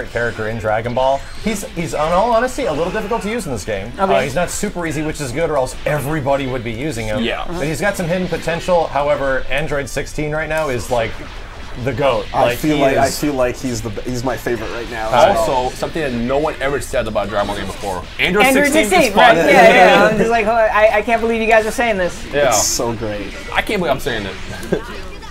character in Dragon Ball. He's in all honesty a little difficult to use in this game. Okay. He's not super easy, which is good, or else everybody would be using him. Yeah. But he's got some hidden potential. However, Android 16 right now is like the GOAT. I feel like he's my favorite right now. Also, something that no one ever said about Dragon Ball game before. Android 16 is fun. right? Yeah. I'm just like, I can't believe you guys are saying this. Yeah. It's so great. I can't believe I'm saying it.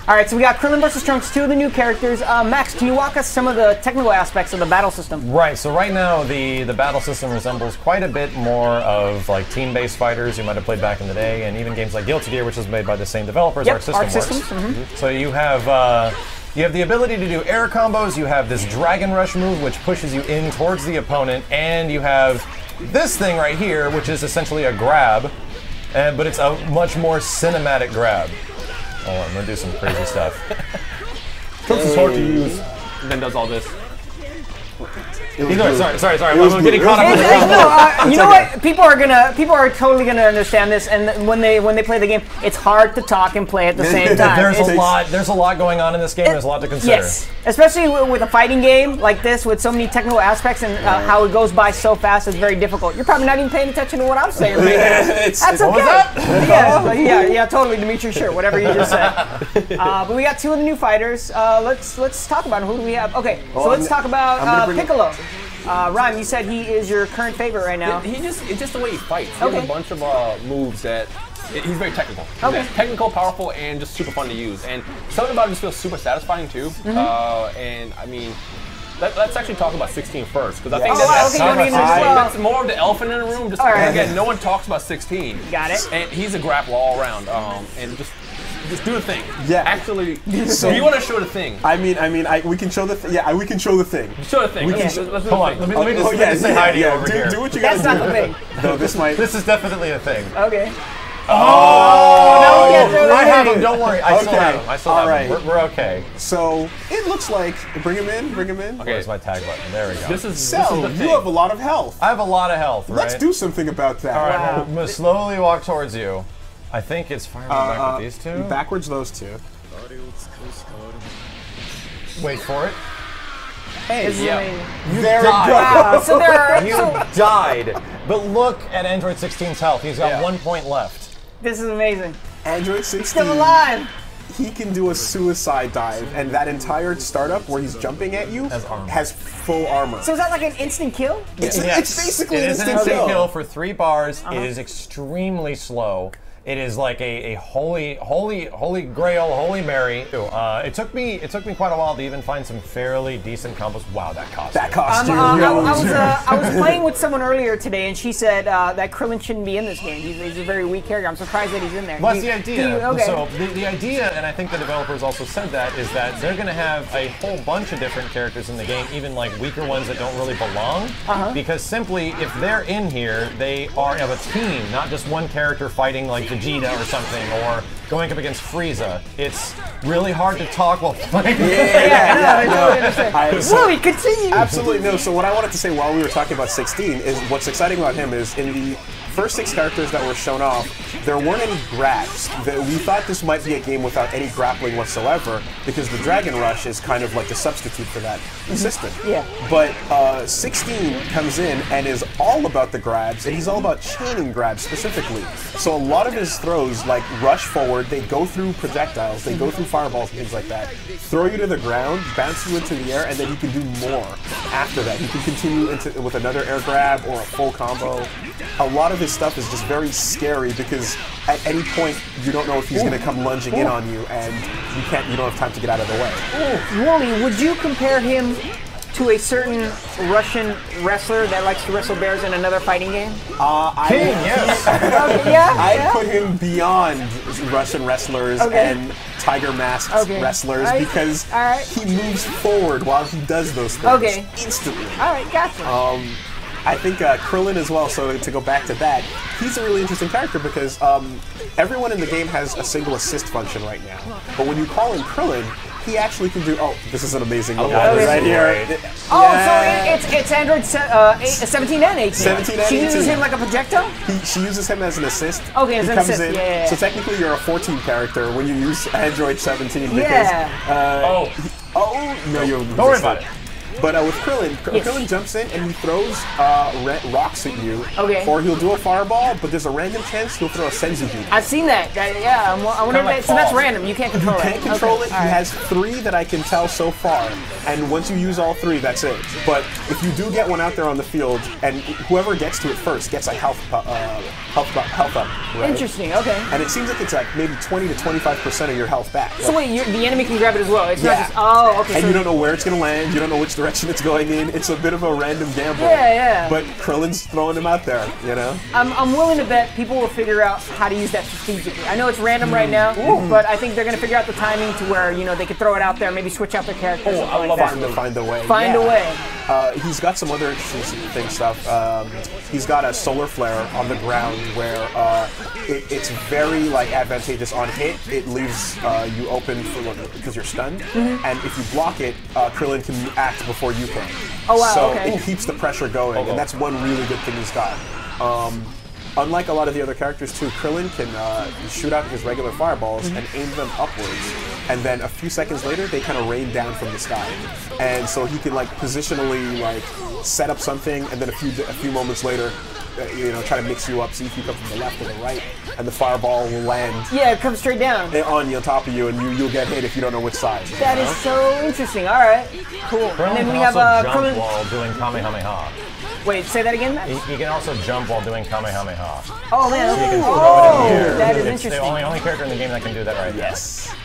All right, so we got Krillin versus Trunks, 2 of the new characters. Max, can you walk us some of the technical aspects of the battle system? Right, so right now the battle system resembles quite a bit more of like team-based fighters you might have played back in the day, and even games like Guilty Gear, which is made by the same developers, Yep, Arc Systems. So you have the ability to do air combos, you have this Dragon Rush move, which pushes you in towards the opponent, and you have this thing right here, which is essentially a grab, but it's a much more cinematic grab. Hold on, I'm gonna do some crazy stuff. Trunks is hard to use, and then does all this. Sorry. I'm getting caught up in the you know what? People are totally gonna understand this, and when they play the game, it's hard to talk and play at the same time. There's a lot going on in this game. There's a lot to consider. Yes, especially with a fighting game like this, with so many technical aspects and how it goes by so fast, it's very difficult. You're probably not even paying attention to what I'm saying. That's okay. What was that? Yeah, totally, Dimitri. Sure, whatever you just said. But we got 2 of the new fighters. Let's talk about them. Who do we have? Okay, so let's talk about Piccolo. Ryan, you said he is your current favorite right now. It's just the way he fights. He has a bunch of moves that he's very technical. Okay. He's technical, powerful, and just super fun to use. And something about it just feels super satisfying too. And I mean, let's actually talk about 16 first, because I think that's more of the elephant in the room. Just again, no one talks about 16. Got it. And he's a grappler all around. And just do the thing. Yeah. Actually, so you want to show the thing? I mean, we can show the thing. Yeah, we can show the thing. Show the thing. Let's do the Hold on. thing. Let me just say hi to you over here. Do what you gotta do. That's not the thing. No, this is definitely a thing. Okay. Oh! No, I have him. Don't worry. I still Okay. have him. I still have him. Alright. We're okay. So it looks like bring him in. Okay. Where's my tag button? There we go. This is So the you thing. have a lot of health. I have a lot of health, right? Let's do something about that. All right, I'm gonna slowly walk towards you. I think it's firing back with these 2. Backwards, those 2. Wait for it. Hey, There we go. Wow. So there are. You died. But look at Android 16's health. He's got 1 point left. This is amazing. Android 16. Still alive. He can do a suicide dive, and that entire startup where he's jumping at you has full armor. So is that like an instant kill? It's basically an instant instant kill. kill for 3 bars. It is extremely slow. It is like a holy grail, holy Mary. It took me quite a while to even find some fairly decent combos. Wow, that costume. I was playing with someone earlier today, and she said that Krillin shouldn't be in this game. He's a very weak character. I'm surprised that he's in there. Well, that's the idea. Okay. So the idea, and I think the developers also said that, is that they're going to have a whole bunch of different characters in the game, even like weaker ones that don't really belong. Because simply, if they're in here, they are of a team, not just one character fighting like Vegeta or something, or going up against Frieza. It's really hard to talk while fighting. Continue. Absolutely no. So what I wanted to say while we were talking about 16 is what's exciting about him is in the first 6 characters that were shown off, there weren't any grabs. We thought this might be a game without any grappling whatsoever because the Dragon Rush is kind of like the substitute for that system. Yeah. But 16 comes in and is all about the grabs, and he's all about chaining grabs specifically. So a lot of his throws like rush forward, they go through projectiles, they go through fireballs, things like that, throw you to the ground, bounce you into the air, and then he can do more after that. He can continue with another air grab or a full combo. A lot of his stuff is just very scary because at any point you don't know if he's going to come lunging in on you, and you don't have time to get out of the way. Wooly, would you compare him to a certain Russian wrestler that likes to wrestle bears in another fighting game? Yes. I put him beyond Russian wrestlers and Tiger Mask wrestlers because he moves forward while he does those things instantly. All right, gotcha. I think Krillin as well, so to go back to that, he's a really interesting character because everyone in the game has a single assist function right now. But when you call in Krillin, he actually can do, this is an amazing one right here. So it's Android 17 and 18. 17 and 18. She uses him like a projectio? She uses him as an assist. Okay, as an assist, yeah. So technically you're a 14 character when you use Android 17 because... Yeah. no, you don't worry about it. But with Krillin, Krillin jumps in and he throws rocks at you. Okay. Or he'll do a fireball, but there's a random chance he'll throw a senzu beam. I've seen that. Yeah, I wonder if like so that's random. You can't control it. You can't control it. All He right. has 3 that I can tell so far, and once you use all 3, that's it. But if you do get one out there on the field, and whoever gets to it first gets a health up. Right? Interesting. Okay. And it seems like it's like maybe 20 to 25% of your health back. So wait, the enemy can grab it as well. It's not Yeah. just okay. And so you don't know where it's going to land. You don't know which direction it's going in. It's a bit of a random gamble. Yeah. But Krillin's throwing him out there, you know? I'm willing to bet people will figure out how to use that strategically. I know it's random right now, but I think they're going to figure out the timing to where they can throw it out there, maybe switch out their characters. Oh, I love Find a way. Find a way. He's got some other interesting stuff. He's got a solar flare on the ground where it's very advantageous on hit. It leaves you open because you're stunned, and if you block it, Krillin can act before you can. Oh wow! So okay. it keeps the pressure going, and that's one really good thing he's got. Unlike a lot of the other characters too, Krillin can shoot out his regular fireballs and aim them upwards, and then a few seconds later they kind of rain down from the sky. And so he can positionally set up something, and then a few moments later, try to mix you up, see if you come from the left or the right, and the fireball will land. Yeah, it comes straight down. On top of you, and you'll get hit if you don't know which side. That is so interesting. All right, cool. Krillin And then can we have also jump Krillin. while doing Kamehameha. Wait, say that again, Matt? He can also jump while doing Kamehameha. Oh man, So you can throw it in the air. that is It's interesting. the only character in the game that can do that right Yes.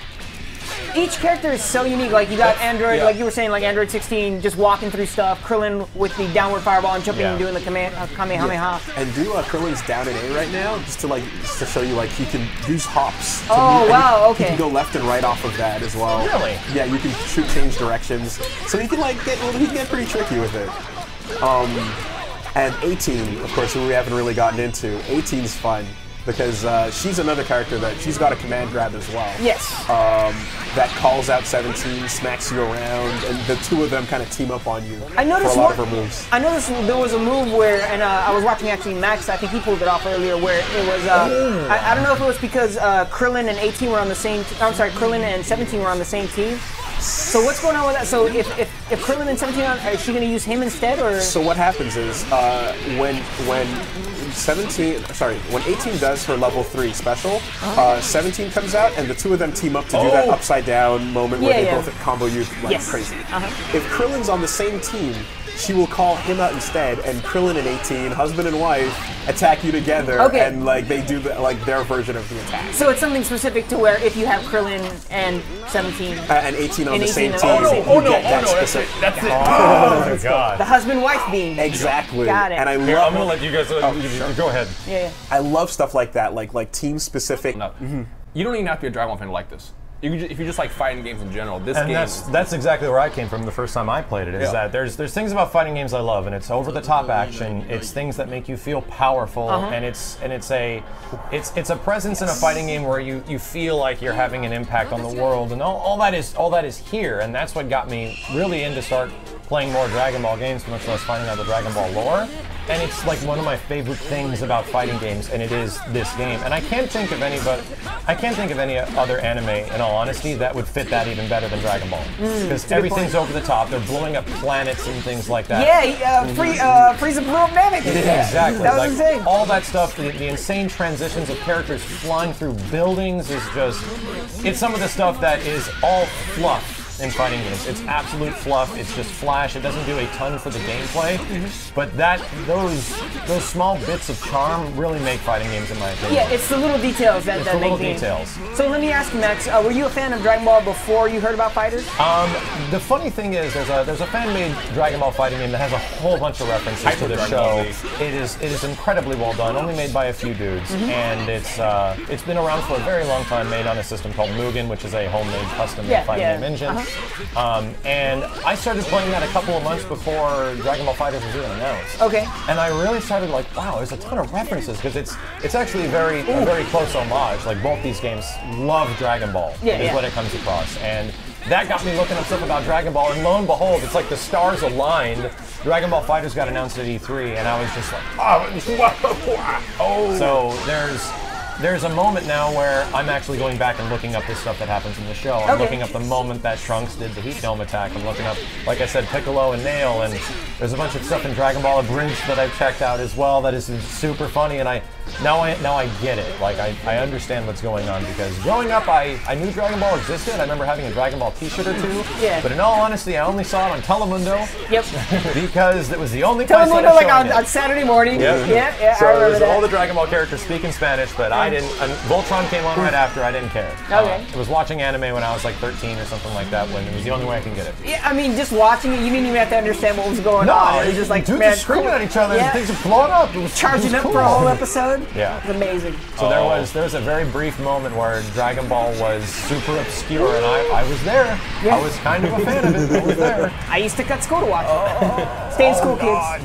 Each character is so unique. Like you got Android, yeah. like you were saying, like Android 16, just walking through stuff. Krillin with the downward fireball and jumping and doing the Kamehameha. And do Krillin's down in A right now, just to show you he can use hops. To Oh, move, wow, He okay. can go left and right off of that as well. Really? Yeah, you can change directions. So he can he can get pretty tricky with it. And 18, of course, who we haven't really gotten into. 18's fun because she's another character that she's got a command grab as well. Yes. That calls out 17, smacks you around, and the two of them kind of team up on you I noticed for a lot of her moves. I noticed there was a move where, and I was watching actually Max, I think he pulled it off earlier, where it was, I don't know if it was because Krillin and 18 were on the same, I'm sorry, Krillin and 17 were on the same team. So what's going on with that? So if Krillin and 17 are, is she going to use him instead, or? So what happens is when 18 does her level 3 special, 17 comes out and the two of them team up to do that upside down moment where they both combo you crazy. If Krillin's on the same team, she will call him out instead, and Krillin and 18, husband and wife, attack you together, and they do their version of the attack. So it's something specific to where if you have Krillin and 17 and 18 on the same team, oh, no, that's it. That's it. Oh my god. the husband-wife beam. Exactly. Got it. And I Here, love. I'm gonna let you guys go ahead. Yeah. I love stuff like that, like team specific. No. You don't even have to be a Dragon Ball fan to like this. If you just like fighting games in general, this And game. that's exactly where I came from the first time I played it. Is that there's things about fighting games I love, and it's over the top action. It's things that make you feel powerful, and it's a presence in a fighting game where you feel like you're having an impact on the world, and all that is here, and that's what got me really into start playing more Dragon Ball games, much less finding out the Dragon Ball lore. And it's one of my favorite things about fighting games, and it is this game. And I can't think of any other anime, in all honesty, that would fit that even better than Dragon Ball. Because everything's over the top. They're blowing up planets and things like that. Yeah, Frieza blew up Namek. Yeah, exactly. That was insane. All that stuff, the insane transitions of characters flying through buildings is it's some of the stuff that is all fluff in fighting games. It's absolute fluff. It's just flash. It doesn't do a ton for the gameplay, but those small bits of charm really make fighting games, in my opinion. Yeah, it's the little details that It's the make little games. details. So let me ask you, Max, were you a fan of Dragon Ball before you heard about Fighters? The funny thing is, there's a fan-made Dragon Ball fighting game that has a whole bunch of references to the show. It is incredibly well done, only made by a few dudes, and it's been around for a very long time, made on a system called Mugen, which is a homemade custom-made fighting game engine. And I started playing that a couple of months before Dragon Ball FighterZ was even announced. Okay. And I really started wow, there's a ton of references, because it's actually a very close homage. Both these games love Dragon Ball, is what it comes across. And that got me looking up stuff about Dragon Ball, and lo and behold, it's like the stars aligned. Dragon Ball FighterZ got announced at E3, and I was just like, oh. So there's a moment now where I'm actually going back and looking up this stuff that happens in the show. I'm looking up the moment that Trunks did the Heat Dome attack. I'm looking up, like I said, Piccolo and Nail, and there's a bunch of stuff in Dragon Ball Abridged that I've checked out as well that is super funny, and now I get it. Like, I understand what's going on, because growing up, I knew Dragon Ball existed. I remember having a Dragon Ball t-shirt or two, but in all honesty, I only saw it on Telemundo. Yep. Because it was the only place that Telemundo, like on Saturday morning. Yep. Yeah, so I remember that. All the Dragon Ball characters speak in Spanish, but I didn't. Voltron came on right after. I didn't care. Okay. I was watching anime when I was like 13 or something like that, when it was the only way I can get it. Yeah, I mean, just watching it, you didn't even have to understand what was going on. It was just like, dudes man, are screaming at each other and things are blowing up. It was charging up cool. for a whole episode. Yeah. It was amazing. So there was a very brief moment where Dragon Ball was super obscure, and I was there. Yeah. I was kind of a fan of it. I was there. I used to cut school to watch it. Stay in school, kids.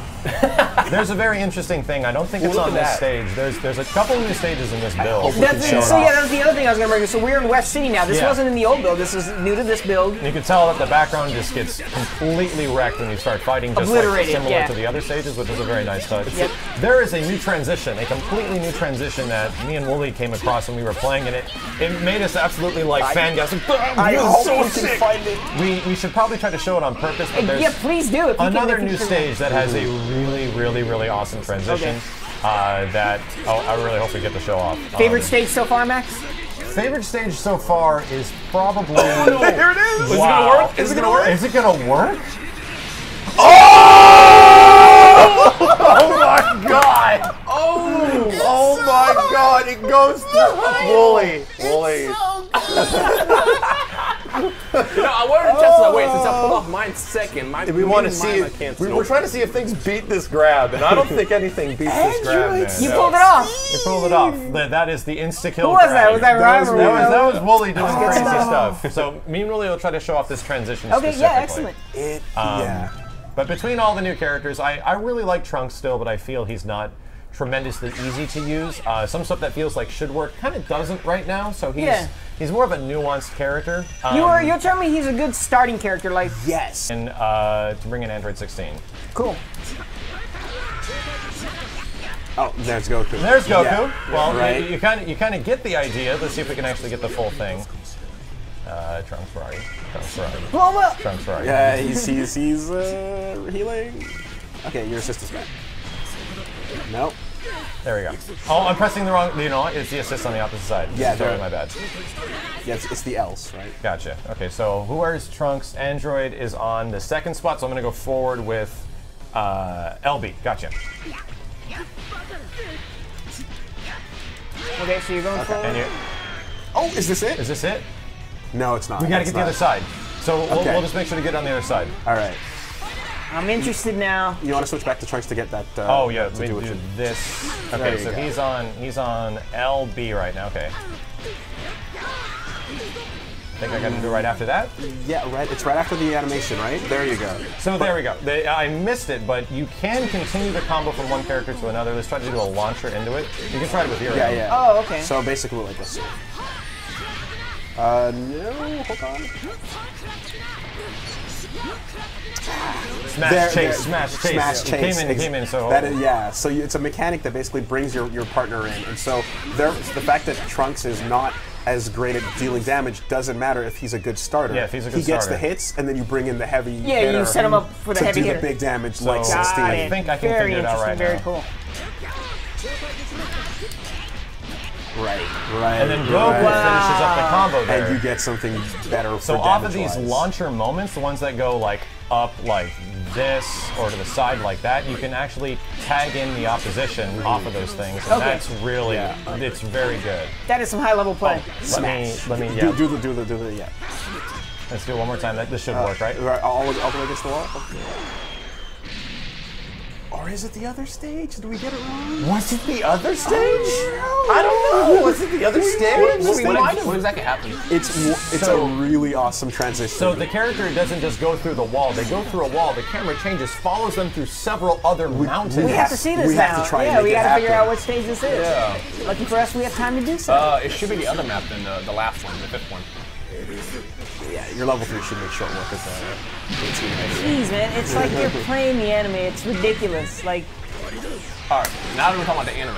There's a very interesting thing. I don't think it's on this stage. There's a couple new stages in this build. That was the other thing I was going to bring up. So we're in West City now. This wasn't in the old build. This is new to this build. You can tell that the background just gets completely wrecked when you start fighting, just like similar to the other stages, which is a very nice touch. Yep. There is a new transition, a completely new transition that me and Wooly came across when we were playing, and it made us absolutely like fangirls. I hope we can find it. We should probably try to show it on purpose, but there's please do. another new stage that has a really awesome transition that I really hope we get to show off. Favorite stage so far, Max? Favorite stage so far is probably... Here it is! Wow. Is it gonna work? Is it gonna work? Oh! Oh my god! Oh my god! It goes to Wooly. You know, I wanted to test it. Wait, since I pulled off mine second, we want to see it. We're trying to see if things beat this grab, and I don't think anything beats this grab, man. You pulled it off. You pulled it off. That is the insta-kill. Who was that? Was that Ryan? That was Wooly doing crazy stuff. So me and Wooly will try to show off this transition specifically. Yeah, excellent. But between all the new characters, I really like Trunks still, but I feel he's not tremendously easy to use. Some stuff that feels like should work kind of doesn't right now, so he's more of a nuanced character. You're telling me he's a good starting character, like... Yes. And to bring in Android 16. Cool. Oh, there's Goku. There's Goku. Yeah. Well, you kind of get the idea. Let's see if we can actually get the full thing. Trunks Ferrari. Blow him up. Trunks Ferrari. Yeah, he's healing. Okay, your assist is back. Nope. There we go. Oh, I'm pressing the wrong. You know what? It's the assist on the opposite side. Yeah, totally my bad. Yeah, it's the else, right? Gotcha. Okay, so whoever's Trunks, Android is on the second spot, so I'm gonna go forward with LB. Gotcha. Okay, so you're going forward. Oh, is this it? Is this it? No, it's not. We gotta get the other side. So we'll just make sure to get on the other side. All right. I'm interested now. You want to switch back to Trunks to get that? Oh yeah, let me do this. Okay, so he's on LB right now. Okay. I think I got to do it right after that. Yeah, right. It's right after the animation, right? There you go. So there we go. I missed it, but you can continue the combo from one character to another. Let's try to do a launcher into it. You can try it with your. Yeah. Oh, okay. So basically, like this. No, hold on. Smash chase. Came in. So that is, so it's a mechanic that basically brings your partner in, and so the fact that Trunks is not as great at dealing damage doesn't matter if he's a good starter. Yeah, if he's a good starter. He gets the hits, and then you bring in the heavy hitter. You set him up for the heavy hitter. To do the big damage, so like 16. I think I can figure it out right now. Very cool. Right. And then Goku finishes up the combo there. And you get something better for So off of these launcher moments, the ones that go like up like this or to the side like that, you can actually tag in the opposition off of those things. And that's really, it's very good. That is some high level play. Let me, do the, yeah. Let's do it one more time. This should work, right? All the way against the wall? Or is it the other stage? Did we get it wrong? Was it the other stage? I don't know. Was it the other stage? What exactly happened? It's a really awesome transition. So the character doesn't just go through the wall. They go through a wall. The camera changes, follows them through several other mountains. We have to see this now. Have to try and make we it got to happen. figure out what stage this is. Yeah. Lucky for us, we have time to do so. It should be the other map than the last one, the fifth one. Yeah, your level 3 should make short work of the team. Jeez, man, it's like you're playing the anime. It's ridiculous. Like. Alright, now that we're talking about the anime,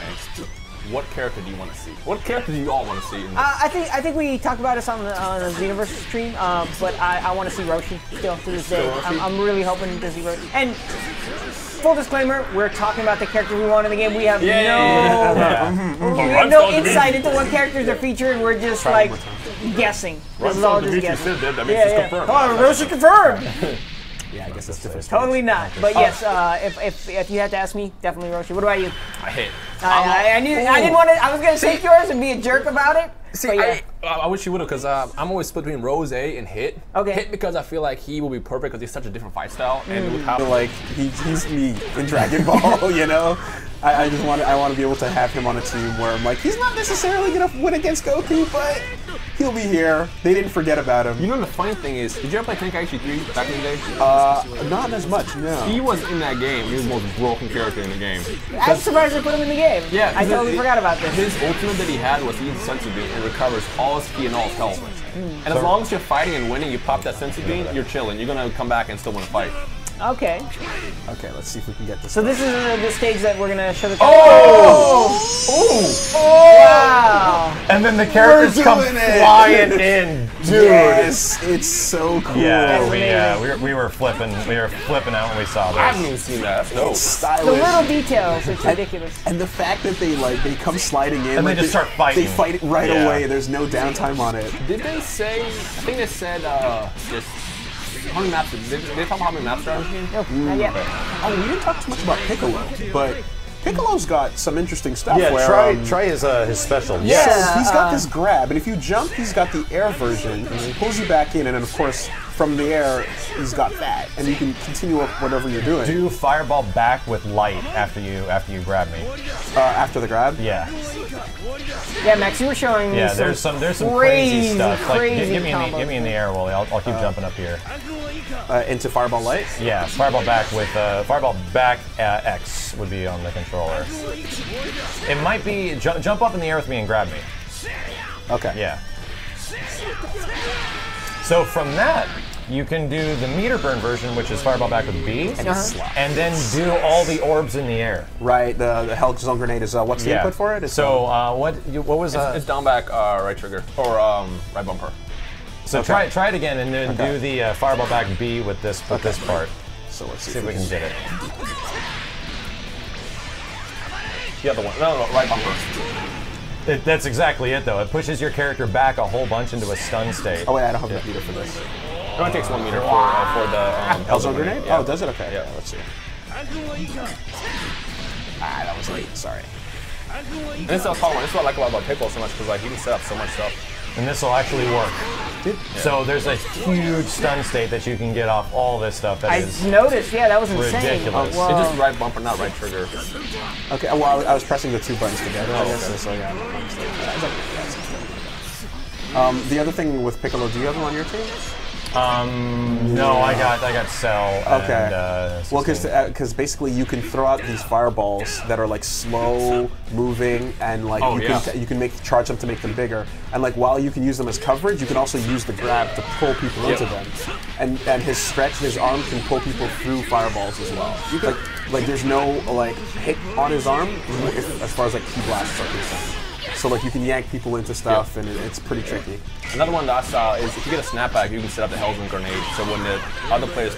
what character do you want to see? What character do you all want to see? In this? I think we talked about this on the Xenoverse stream, but I want to see Roshi still to this day. I'm really hoping to see Roshi. And full disclaimer, we're talking about the characters we want in the game. We have we have no insight into what characters are featured. We're just like guessing. This is all just guessing. That means it's confirmed. Oh, Roshi confirmed. Yeah, I guess it's different. Totally not. But yes, if you had to ask me, definitely Roshi. What about you? I hit. I didn't want to. I was gonna take yours and be a jerk about it. See, I wish you would have, because I'm always split between Rose and Hit. Okay. Hit because I feel like he will be perfect because he's such a different fight style, and with how Like he's me in Dragon Ball, you know. I just want to be able to have him on a team where I'm like, he's not necessarily gonna win against Goku, but he'll be here. They didn't forget about him. You know the funny thing is, did you ever play Tenkaichi 3 back in the day? Not as much, no. He was in that game. He was the most broken character in the game. I'm surprised they put him in the game. Yeah, I totally forgot about this. His ultimate that he had was he uses Senzu Bean and recovers all his ki and all his health. And as long as you're fighting and winning, you pop that Senzu Bean, you're chilling. You're gonna come back and still win a fight. Okay. Okay, let's see if we can get this. So this is the stage that we're gonna show the. Oh! Wow! And then the characters come flying in, dude. Yes, it's so cool. Yeah, we were flipping out when we saw I this. haven't even seen that. That's dope. The Stylish. little details, it's ridiculous. And the fact that they come sliding in And they just start fighting. They fight it right Yeah. away. There's no downtime on it. Did they say? I think they said just how many maps? Did they talk about how many maps there are in this game? Nope, not yet. Oh, we didn't talk too much about Piccolo, but Piccolo's got some interesting stuff. Yeah, where, try his special. Yeah. So he's got this grab, and if you jump, he's got the air version, and he pulls you back in, and then of course, from the air, he's got that, and you can continue up whatever you're doing. Do fireball back with light after you grab me. After the grab? Yeah. Yeah, Max, you were showing me There's some crazy stuff. Like give me in the air, Wooly. I'll keep jumping up here. Into Fireball Light? Yeah, fireball back with fireball back X would be on the controller. It might be jump up in the air with me and grab me. Okay. Yeah. So from that, you can do the meter burn version, which is fireball back with B, and then do all the orbs in the air. Right. The Hell Zone Grenade is what's the input for it? It's, so what was It's down back right trigger or right bumper. So try it again and then do the fireball back B with this part. So let's See if we can get it. The other one. No, right bumper. That's exactly it, though. It pushes your character back a whole bunch into a stun state. Oh wait, I don't have enough meter for this. It only takes 1 meter for the Hell Zone Grenade? Yeah. Oh, does it? Okay. Yeah. Let's see. That was late. Sorry. And this is what I like about Piccolo so much because like he can set up so much stuff. And this will actually work. So there's a huge stun state that you can get off all this stuff. That I is noticed, yeah, that was insane. ridiculous. Whoa. It's just right bumper, not right trigger. Okay. Well, I was pressing the two buttons together. I guess. okay. So yeah. The other thing with Piccolo, do you have him on your team? No, I got Cell. Okay. And, Well, because basically you can throw out these fireballs that are like slow moving, and like you can charge them to make them bigger. And like while you can use them as coverage, you can also use the grab to pull people into them. And his stretch, his arm can pull people through fireballs as well. Like there's no like hit on his arm as far as like key blasts are concerned. So like you can yank people into stuff, and it's pretty tricky. Another one that I saw is if you get a snapback, you can set up the Hell Zone Grenade. So when the other player's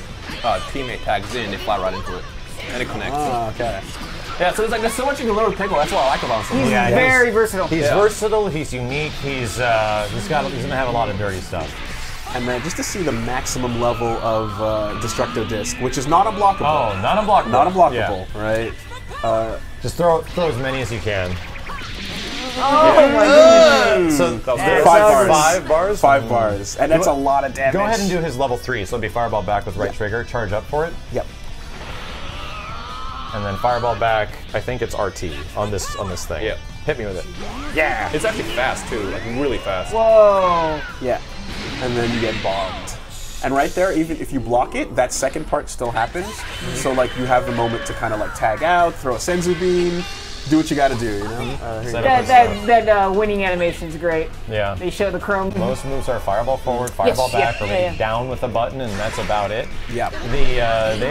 teammate tags in, they fly right into it, and it connects. Oh, okay. Yeah, so there's so much you can learn with Piccolo. That's what I like about him. He's very versatile. He's versatile. He's unique. He's gonna have a lot of dirty stuff. And then just to see the maximum level of Destructo Disc, which is not unblockable. Oh, not unblockable. Not unblockable, right? Just throw as many as you can. Oh my goodness. So Five bars. 5 bars. 5 bars, and that's a lot of damage. Go ahead and do his level 3. So it'll be fireball back with right trigger. Charge up for it. Yep. And then fireball back. I think it's RT on this thing. Yep. Hit me with it. Yeah. It's actually fast too, like really fast. Whoa. Yeah. And then you get bombed. And right there, even if you block it, that second part still happens. So like you have the moment to kind of like tag out, throw a Senzu Bean, do what you got to do, you know? That winning animation's great. Yeah. They show the chrome. Most moves are fireball forward, fireball back, or maybe down with a button, and that's about it. Yeah. They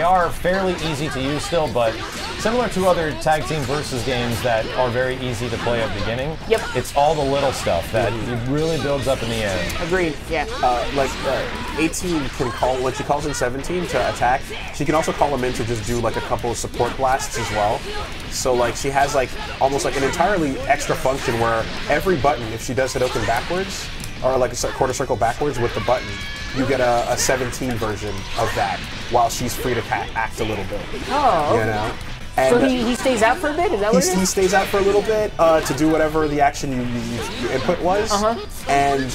are fairly easy to use still, but similar to other tag team versus games that are very easy to play at the beginning. Yep. It's all the little stuff that really builds up in the end. Agreed. Yeah. 18 can call, when she calls in 17 to attack, she can also call them in to just do like a couple of support blasts as well. So like she has like almost like an entirely extra function where every button, if she does Hadouken backwards, or like a quarter circle backwards with the button, you get a 17 version of that while she's free to act a little bit. Oh, okay. You know? And so he stays out for a bit? Is that what it is? He stays out for a little bit to do whatever the action your input was. And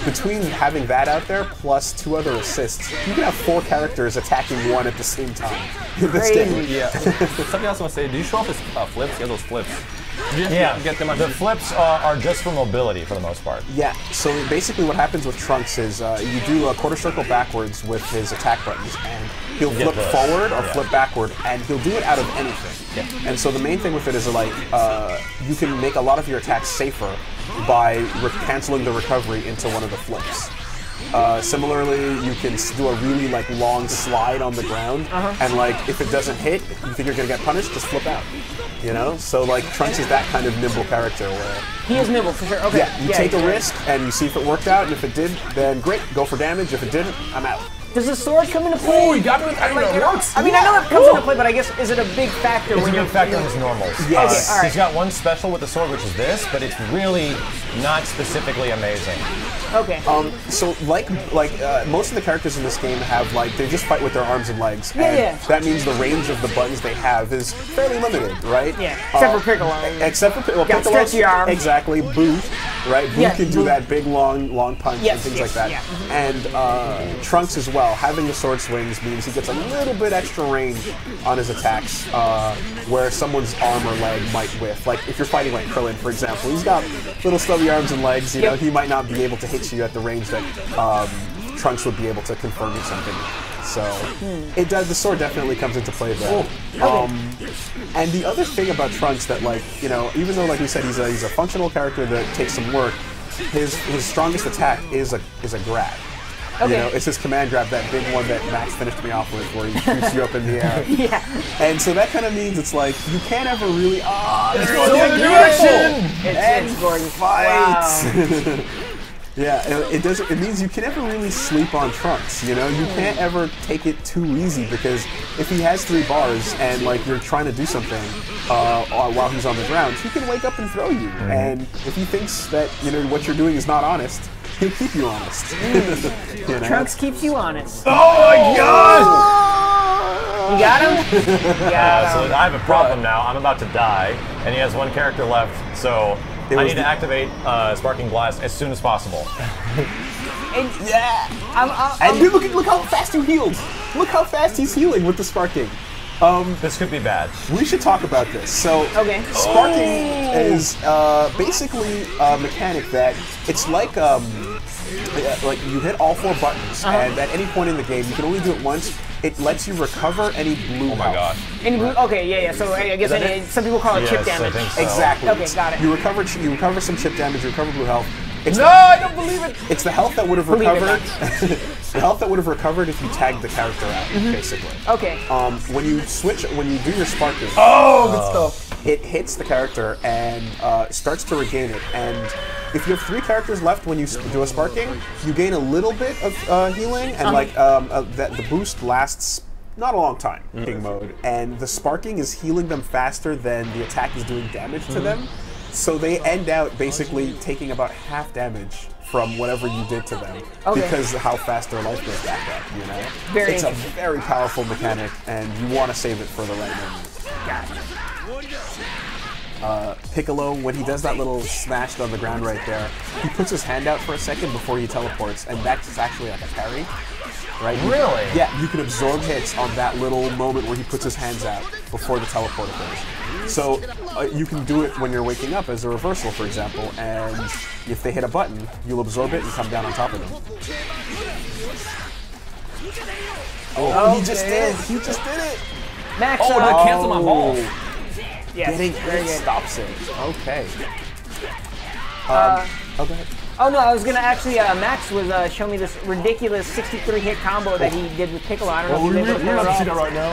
between having that out there plus 2 other assists, you can have 4 characters attacking one at the same time in this game. Yeah. Something else I want to say, do you show off his flips? He has those flips. Yeah, the flips are just for mobility for the most part. Yeah, so basically what happens with Trunks is you do a quarter circle backwards with his attack buttons, and he'll flip forward or flip backward, and he'll do it out of anything. Yeah. And so the main thing with it is like you can make a lot of your attacks safer by canceling the recovery into one of the flips. Similarly, you can do a really like long slide on the ground, and like if it doesn't hit, you think you're gonna get punished, just flip out. You know, so like Trunks is that kind of nimble character where he is nimble for sure. Okay. Yeah, you take a risk and you see if it worked out, and if it did, then great, go for damage. If it didn't, I'm out. Does the sword come into play? Oh, you got me with that. It works. I mean, I know it comes into play, but I guess is it a big factor when you're? It's a big factor in his normals. Yes. Okay, all right. He's got one special with the sword, which is this, but it's really not specifically amazing. Okay. So like most of the characters in this game have like they just fight with their arms and legs, Yeah, and that means the range of the buttons they have is fairly limited, right? Yeah. Except for Piccolo. Except for Piccolo. Got stretchy arms. Exactly. Boo. Right. Boo can do Boo. that big long punch and things like that. Yeah. And Trunks as well. Having the sword swings means he gets a little bit extra range on his attacks, where someone's arm or leg might whiff. Like if you're fighting like Krillin, for example, he's got little stubby arms and legs. You know, he might not be able to hit you at the range that Trunks would be able to confirm or something. So it does. The sword definitely comes into play there. And the other thing about Trunks that, like, you know, even though, like we said, he's a functional character that takes some work, his strongest attack is a grab. You know, it's his command grab, that big one that Max finished me off with, where he shoots you up in the air. And so that kind of means it's like you can't ever really let's go in the other direction It's going fight. Wow. Yeah, it means you can never really sleep on Trunks, you know? You can't ever take it too easy, because if he has 3 bars and like you're trying to do something while he's on the ground, he can wake up and throw you. And if he thinks that, you know, what you're doing is not honest, he'll keep you honest. You know? Trunks keeps you honest. Oh my god! You got him? So I have a problem now. I'm about to die, and he has 1 character left, so I need to activate Sparking Blast as soon as possible. And dude, look how fast you healed. Look how fast he's healing with the Sparking. This could be bad. We should talk about this. So, Sparking is basically a mechanic that it's like you hit all 4 buttons, and at any point in the game, you can only do it once. It lets you recover any blue health. Oh my god. Any blue? Okay, yeah. So I guess some people call it chip damage. I think so. Exactly. Okay, got it. You recover some chip damage. You recover blue health. I don't believe it. It's the health that would have recovered. The health that would have recovered if you tagged the character out, basically. Okay. When you do your Sparking. Good stuff. It hits the character and starts to regain it. And if you have 3 characters left when you do a Sparking, you gain a little bit of healing, and the boost lasts not a long time. King mode, and the Sparking is healing them faster than the attack is doing damage to them. So they end out basically taking about half damage from whatever you did to them, because of how fast their life goes back up, you know? It's a very powerful mechanic, and you want to save it for the right moment. Piccolo, when he does that little smash on the ground right there, he puts his hand out for a second before he teleports, and that's actually like a parry. Right? Really? Yeah, you can absorb hits on that little moment where he puts his hands out before the teleport occurs. So you can do it when you're waking up as a reversal, for example, and if they hit a button, you'll absorb it and come down on top of them. He just did it! He just did it! Max, that canceled my balls. Yes, Getting very it good. stops it. Okay. Go ahead. Oh no, I was gonna actually, Max was showing me this ridiculous 63 hit combo that he did with Piccolo. I don't know if you've been able to pull it off. See that right now.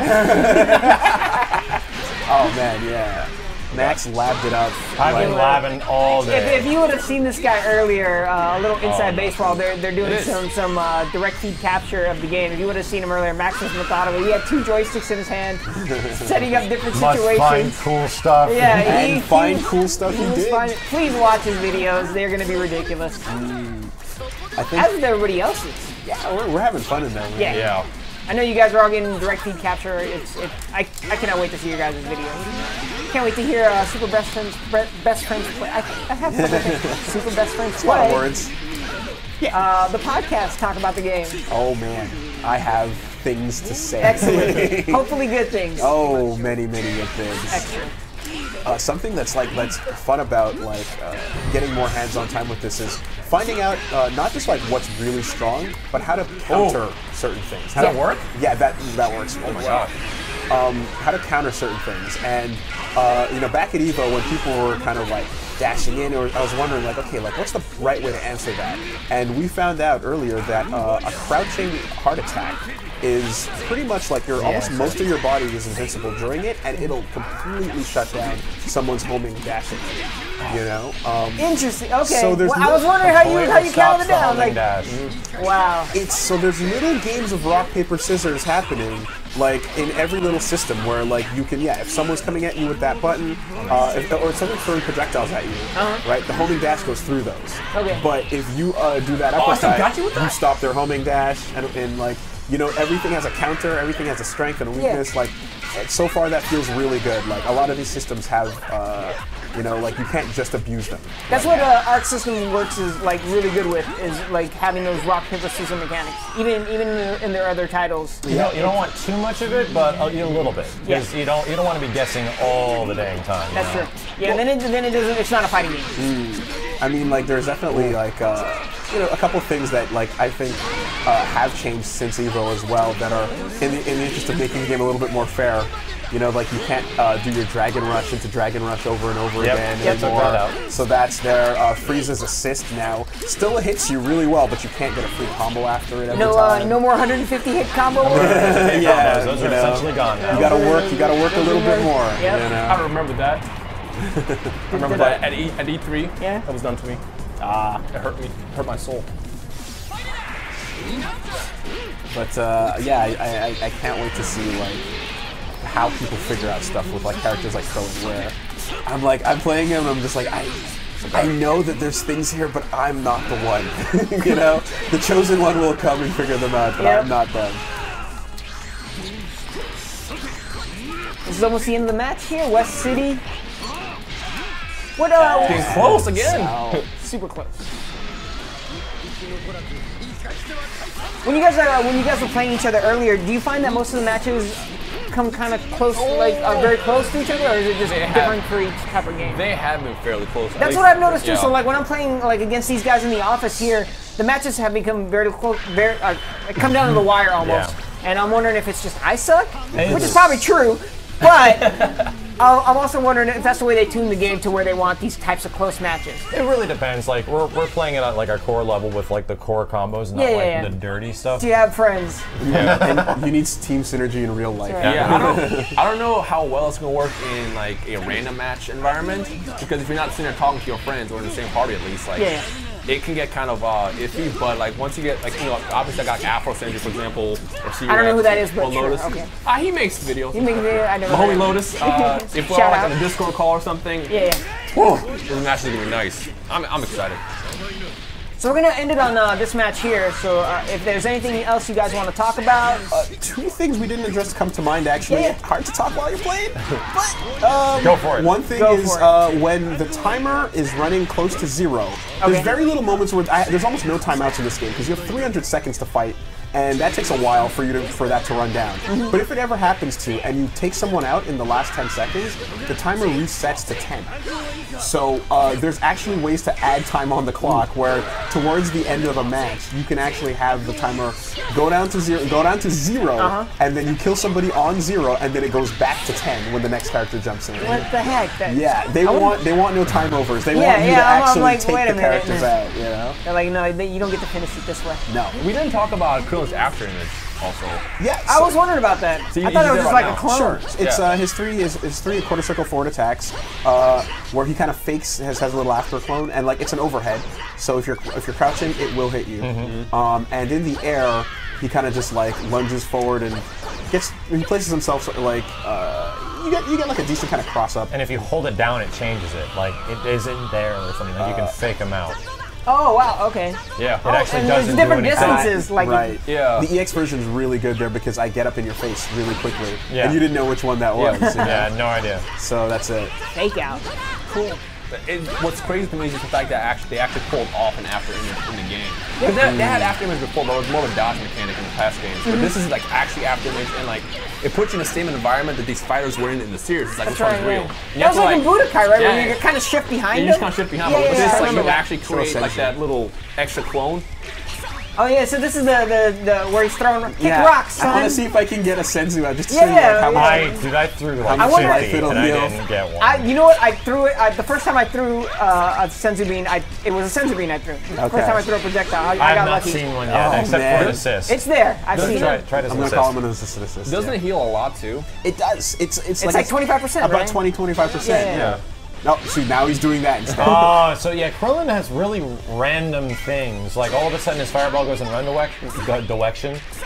Oh man, yeah. Max labbed it up. I've been labbing all day. If you would have seen this guy earlier, a little inside baseball, they're doing some direct feed capture of the game. If you would have seen him earlier, Max was methodical. He had 2 joysticks in his hand, setting up different situations. Find cool stuff. Yeah, and find cool stuff he did. Please watch his videos. They're going to be ridiculous. I think, as with everybody else's. Yeah, we're having fun in there. Man. Yeah. I know you guys are all getting direct feed capture. I cannot wait to see your guys' videos. Can't wait to hear Super Best Friends play. I have something. Super Best Friends play. A lot of words. Yeah. The podcast talk about the game. Oh man, I have things to say. Excellent. Hopefully good things. Oh, many good things. Excellent. Something that's fun about getting more hands-on time with this is finding out not just what's really strong, but how to counter certain things. Does that work? Yeah, that works. Oh my god. How to counter certain things, and back at Evo when people were kind of dashing in, or I was wondering okay, what's the right way to answer that? And we found out earlier that a crouching heart attack is pretty much almost most of your body is invincible during it, and it'll completely shut down someone's homing dashing. Interesting. Okay. So there's I was wondering how you counted it down. Wow. So there's little games of rock paper scissors happening in every little system where you can if someone's coming at you with that button or someone's throwing projectiles at you, right? The homing dash goes through those. Okay. But if you do that uppercut, you stop their homing dash, and everything has a counter, everything has a strength and a weakness. So far that feels really good. A lot of these systems have you can't just abuse them. That's what Arc System Works is really good with, is having those rock paper scissors mechanics, even in their other titles. You don't want too much of it, but a little bit. Because you don't want to be guessing all the dang time. That's true. Yeah, then it doesn't. It's not a fighting game. I mean, there's definitely a couple things that I think have changed since Evo as well that are in the interest of making the game a little bit more fair. You can't do your Dragon Rush into Dragon Rush over and over again anymore. So that's there. Frieza's assist now still hits you really well, but you can't get a free combo after it every time. No more 150 hit combo. Yeah, those are essentially gone now. You gotta work a little bit more. Yep. I remember that. I remember that at E3. Yeah. That was done to me. It hurt me. It hurt my soul. But I can't wait to see how people figure out stuff with characters like Crow and Rare. I'm playing him and I'm just I know that there's things here, but I'm not the one. The chosen one will come and figure them out, but I'm not them. This is almost the end of the match here. West City. What getting close again. Super close. When you guys were playing each other earlier, do you find that most of the matches come kind of close, very close to each other, or is it just different for each type of game? They have been fairly close. That's what I've noticed too. So when I'm playing against these guys in the office here, the matches have become very close, come down to the wire almost. Yeah. And I'm wondering if it's just I suck, which is probably true, but. I'm also wondering if that's the way they tune the game to where they want these types of close matches. It really depends. We're playing it at our core level with the core combos, not the dirty stuff. Do you have friends? Yeah, and you need team synergy in real life. Yeah, I don't know how well it's gonna work in a random match environment, because if you're not sitting there talking to your friends or in the same party at least, it can get kind of iffy. But once you get obviously I got Afro Sandry, for example, or I don't know who that is, but sure. Lotus. Okay. He makes videos. He makes videos. I never. My homie Lotus. If we're all in a Discord call or something, the match is gonna be nice. I'm excited. So we're gonna end it on this match here. So if there's anything else you guys want to talk about, 2 things we didn't address come to mind. Actually, hard to talk while you're playing. But go for it. One thing is when the timer is running close to 0. There's very little moments where there's almost no timeouts in this game because you have 300 seconds to fight. And that takes a while for that to run down. But if it ever happens to, and you take someone out in the last 10 seconds, the timer resets to 10. So there's actually ways to add time on the clock where towards the end of a match, you can actually have the timer go down to zero, and then you kill somebody on 0, and then it goes back to 10 when the next character jumps in. What the heck? They want no time overs. They want you to actually take the characters out. They're no, you don't get to finish it this way. No. We didn't talk about Krillin's after image. also. Yeah, I was wondering about that. So I thought it was just like now. a clone. Sure. It's his three quarter circle forward attacks, where he kind of fakes has a little after clone, and like it's an overhead. So if you're crouching, it will hit you. And in the air, he kind of just like lunges forward and he places himself like you get like a decent kind of cross up. And if you hold it down, it changes it. Like it isn't there or something. Like you can fake him out. Oh wow, okay. Yeah. It actually and doesn't there's different do anything. distances, like Right. Yeah. The EX version is really good there because I get up in your face really quickly, Yeah. and you didn't know which one that was. you know? Yeah, no idea. So that's it. fake out. Cool. What's crazy to me is just the fact that they actually pulled off an after image in the game. Because they had after image before, but it was more of a dodge mechanic in the past games. But this is like actually after image, and like it puts you in the same environment that these fighters were in the series. It's like That's which one's right. real. Yeah. That was like in Budokai, right? Yeah, Where you kind of shift behind you him. just kind of shift behind, Yeah, but yeah, this I like you remember actually create like essential. that little extra clone. Oh yeah, so this is the where he's throwing kick Yeah. rocks, son. I want to see if I can get a senzu out just to Yeah, show you like, yeah, how yeah. much. I threw like much 50 life it'll and I heal. didn't get one. You know what? I threw it. The first time I threw a senzu bean, it was a senzu bean I threw. The Okay. first time I threw a projectile, I I got have not lucky. seen one yet, Oh, except man. for an assist. It's there. I've seen try, it. try it as I'm an gonna call assist. him an assist. Doesn't it heal a lot too? It does. It's Like 25%, about right? 20-25%. Yeah, yeah. No, see now he's doing that instead. Oh, so yeah, Krillin has really random things. Like all of a sudden his fireball goes in one direction.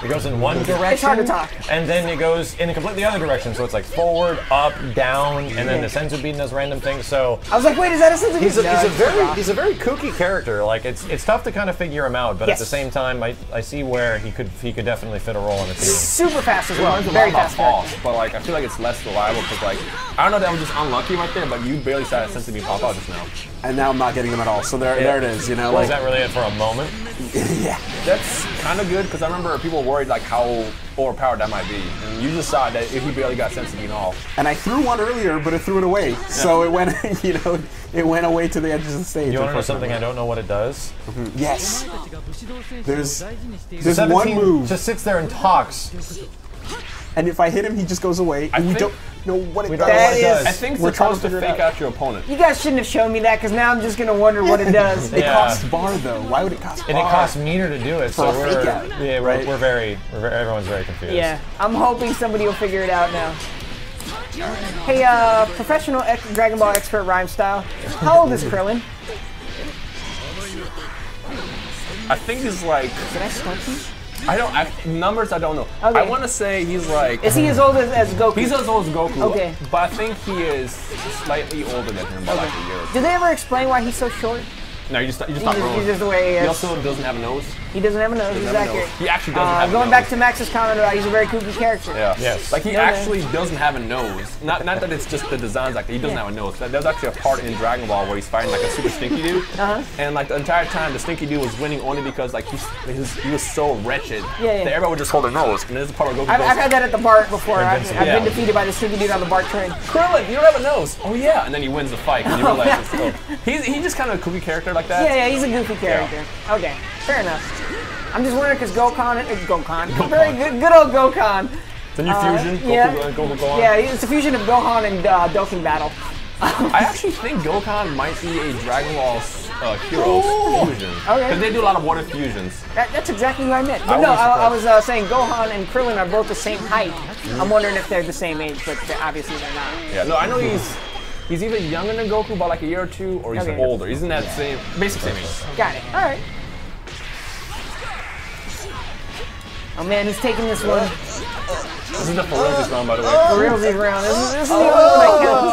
It goes in one direction. It's hard to talk. And then it goes in a completely other direction. So it's like forward, up, down, and then the senzu bean does random things. So I was like, wait, is that a senzu bean? he's a No, he's a very kooky character. Like it's tough to kind of figure him out, but Yes. at the same time, I see where he could definitely fit a role in the team. super fast as well. Learns a Very lot about fast. falls, but like I feel like it's less reliable because like I don't know, that was just unlucky right there, but you barely saw that sense to be pop out just now. And now I'm not getting them at all. So there it is. You know, Was like that really it for a moment? yeah. That's kind of good because I remember people worried like how overpowered that might be, and you just saw that if he barely got sense to being off. And I threw one earlier, but it threw it away. So it went, it went away to the edges of the stage. You want to know something I don't know what it does? Yes. There's 17 one move, just sits there and talks. and if I hit him, he just goes away. And we think- don't know what it We does. don't know what it That does. I think We're it's trying to supposed to figure it fake out. out your opponent. You guys shouldn't have shown me that because now I'm just gonna wonder what it does. It Yeah. costs bar though. Why would it cost bar? And it costs meter to do it, so For a fake out, right? everyone's very confused. Yeah, I'm hoping somebody will figure it out now. Hey, professional Dragon Ball expert Rhyme Style. How old is Krillin? I think he's like Did I stump you? numbers I don't know. Okay. I want to say he's like Is he as old as Goku? he's as old as Goku. Okay. But I think he is slightly older than him by like a year. Did they ever explain why he's so short? No, you just not He's growing. just the way he He is. also doesn't have a nose. He doesn't have a nose. He's Doesn't have a accurate. nose. He actually doesn't have a Going nose. back to Max's comment about he's a very kooky character. Yeah. Yes. Like he No, no. actually doesn't have a nose. Not that it's just the designs like that. He doesn't have a nose. There's actually a part in Dragon Ball where he's fighting like a super stinky dude. And like the entire time the stinky dude was winning only because like he was so wretched Yeah, yeah. that everyone would just hold their nose. And there's a part where Goku I've goes, had that at the BART before. I've Invincible. been Yeah. defeated by the stinky dude on the BART train. Krillin, you don't have a nose. Oh yeah. And then he wins the fight and you realize it's oh. He's just kind of a kooky character like that. Yeah, he's a goofy character. Okay, fair enough. I'm just wondering because Gokhan, very good old Gokhan. The new fusion, yeah. Goku, Gohan. Yeah, it's a fusion of Gohan and Dokkan Battle. I actually think Gokhan might be a Dragon Ball hero fusion. Okay. Because they do a lot of water fusions. That's exactly who I meant. But I no, wouldn't I was saying Gohan and Krillin are both the same height. I'm wondering if they're the same age, but obviously they're not. Yeah, no, I know he's either younger than Goku by like a year or two, or he's Okay. older. He's in that same, basic same age. Got it. All right. Oh man, he's taking this one. This is the Ferocious round, by the way. For realsies round. This is the only one I killed.